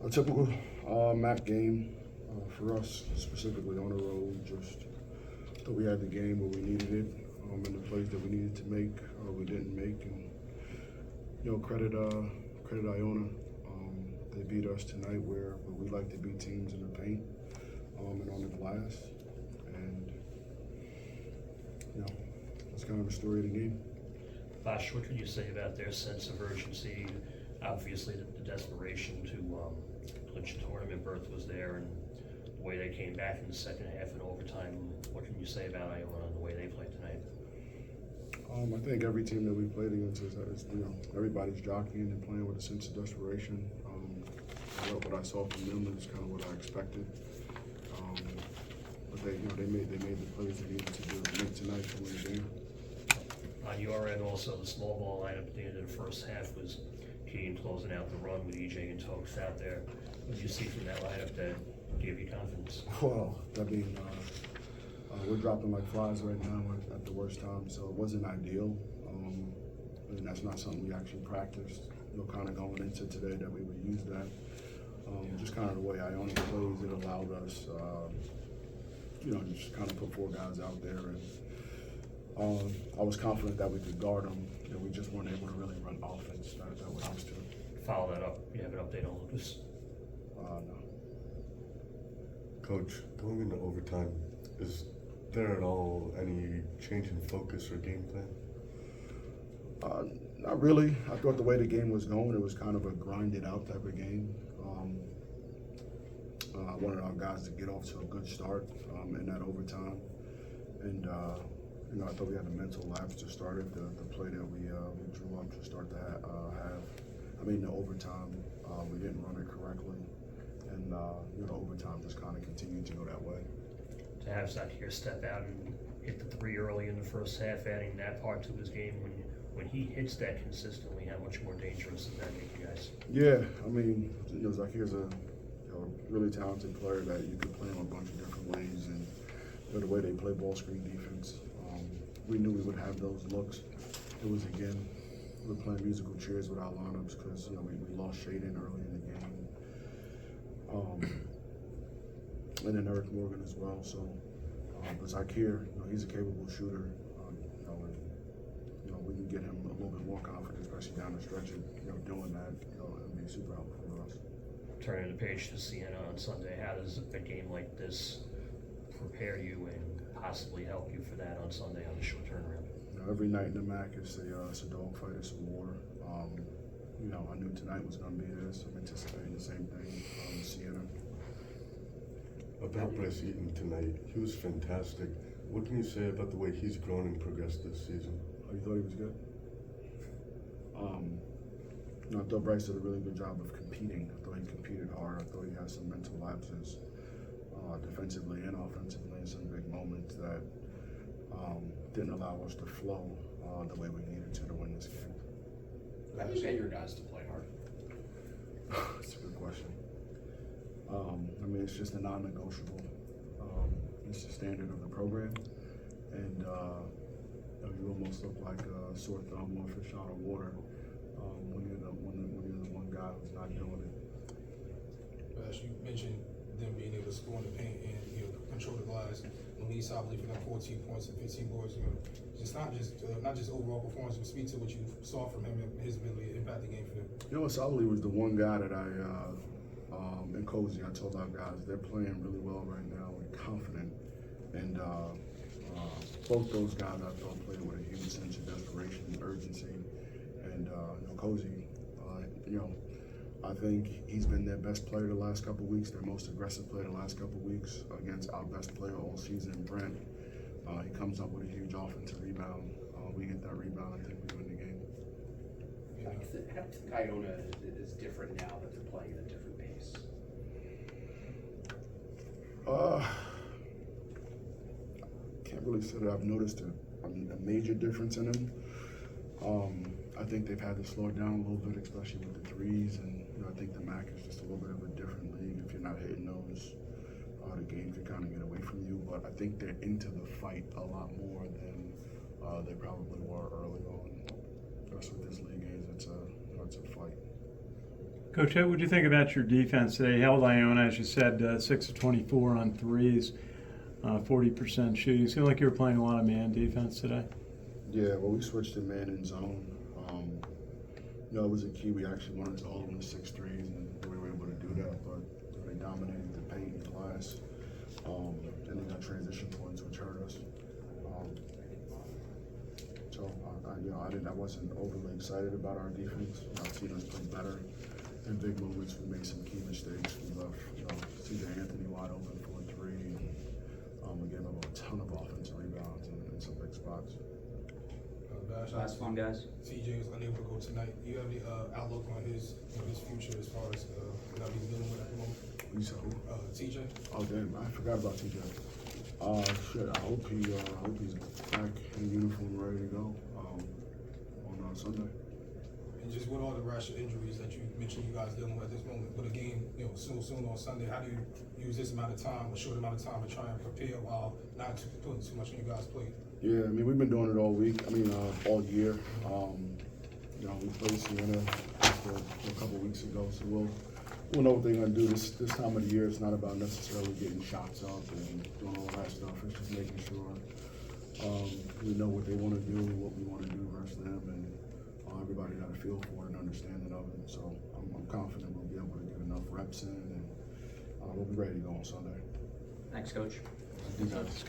A typical MAC game for us, specifically on the road. Just that we had the game where we needed it, and the plays that we needed to make, we didn't make. And credit Iona. They beat us tonight where we like to beat teams in the paint and on the glass. And that's kind of the story of the game. Bosh, what can you say about their sense of urgency? Obviously, the desperation to clinch a tournament berth was there, and the way they came back in the second half and overtime. What can you say about Iona and the way they played tonight? I think every team that we played against is everybody's jockeying and playing with a sense of desperation. What I saw from them is kind of what I expected. But they made the plays they needed to make tonight to win the game. On your end, also, the small ball lineup at the end of the first half was key in closing out the run with EJ and Tokes out there. What did you see from that lineup that gave you confidence? Well, I mean, we're dropping like flies right now at the worst time, so it wasn't ideal. And that's not something we actually practiced. Kind of going into today that we would use that. Just kind of the way Iona plays, it allowed us, just kind of put four guys out there. And I was confident that we could guard them. We just weren't able to really run offense that we're used to. Follow that up. You have an update on Lucas? No. Coach, going into overtime, is there at all any change in focus or game plan? Not really. I thought the way the game was going, it was kind of a grinded out type of game. I wanted our guys to get off to a good start in that overtime. And, I thought we had the mental lapse to start it. The play that we drew up to start the overtime, we didn't run it correctly. And, overtime just kind of continued to go that way. To have Zakir step out and hit the three early in the first half, adding that part to his game, when he hits that consistently, how much more dangerous does that make you guys? Yeah, I mean, Zakir's a really talented player that you could play him a bunch of different ways, and the way they play ball screen defense, we knew we would have those looks. It was, again, we're playing musical chairs with our lineups because we lost Shaden early in the game, and then Eric Morgan as well. So, but Zakir, he's a capable shooter. We can get him a little bit more confident, especially down the stretch. And doing that, it'll be super helpful for us. Turning the page to Siena on Sunday, how does a game like this prepare you and possibly help you for that on Sunday on the short turnaround? Every night in the MAC it's a dogfight, it's some war. I knew tonight was going to be this. I'm anticipating the same thing in Siena. About Bryce Eaton tonight, he was fantastic. What can you say about the way he's grown and progressed this season? You thought he was good? I thought Bryce did a really good job of competing. I thought he competed hard. I thought he had some mental lapses defensively and offensively in some big moments that didn't allow us to flow the way we needed to win this game. How do you get your guys to play hard? That's a good question. It's just a non-negotiable. It's the standard of the program, and you almost look like a sore thumb or a fish out of water when you're the one guy who's not doing it. As you mentioned, them being able to score in the paint and control the glass. Louise, I believe, for them 14 points and 15 boards. Just not just overall performance, but speak to what you saw from him and his ability to impact the game for them. Solly was the one guy that and Cozy, I told our guys they're playing really well right now and confident, and both those guys I thought played with a huge sense of desperation and urgency, and Cozy, I think he's been their best player the last couple of weeks, their most aggressive player the last couple of weeks against our best player all season, Brent. He comes up with a huge offensive rebound. We get that rebound, I think we win the game. How do you think Iona is different now that they're playing at a different pace? Can't really say that I've noticed a major difference in them. I think they've had to slow it down a little bit, especially with the threes, and I think the MAC is just a little bit of a different league. If you're not hitting those, the game can kind of get away from you. But I think they're into the fight a lot more than they probably were early on. That's what this league is. It's a fight. Coach, what would you think about your defense? They held Iona, as you said, 6 of 24 on threes, 40% shooting. Seemed like you were playing a lot of man defense today. Yeah, well, we switched to man and zone. You know, it was a key. We actually wanted to hold them to 6 threes, and we were able to do that. But they dominated the paint in class, and they got transition points, which hurt us. So, I wasn't overly excited about our defense. I've seen us play better in big moments. We made some key mistakes. We left, CJ Anthony wide open for a 3, and we gave him a ton of offensive rebounds in some big spots. Bash, Last one, guys. TJ was unable to go tonight. Do you have any outlook on his future as far as what he's dealing with at the moment? You said who? TJ. Oh damn! I forgot about TJ. Shit. I hope he's back in uniform, ready to go on Sunday. And just with all the rash of injuries that you mentioned you guys dealing with at this moment, but again, so soon on Sunday, how do you use this amount of time, a short amount of time, to try and prepare while not putting too much on you guys' plate? Yeah, I mean we've been doing it all week. All year. We played Siena a couple weeks ago, so we'll know what they're gonna do this time of the year. It's not about necessarily getting shots up and doing all that stuff. It's just making sure we know what they want to do, what we want to do versus them, and everybody got a feel for it and understanding of it. So I'm confident we'll be able to get enough reps in, and we'll be ready to go on Sunday. Thanks, Coach. Thank you guys.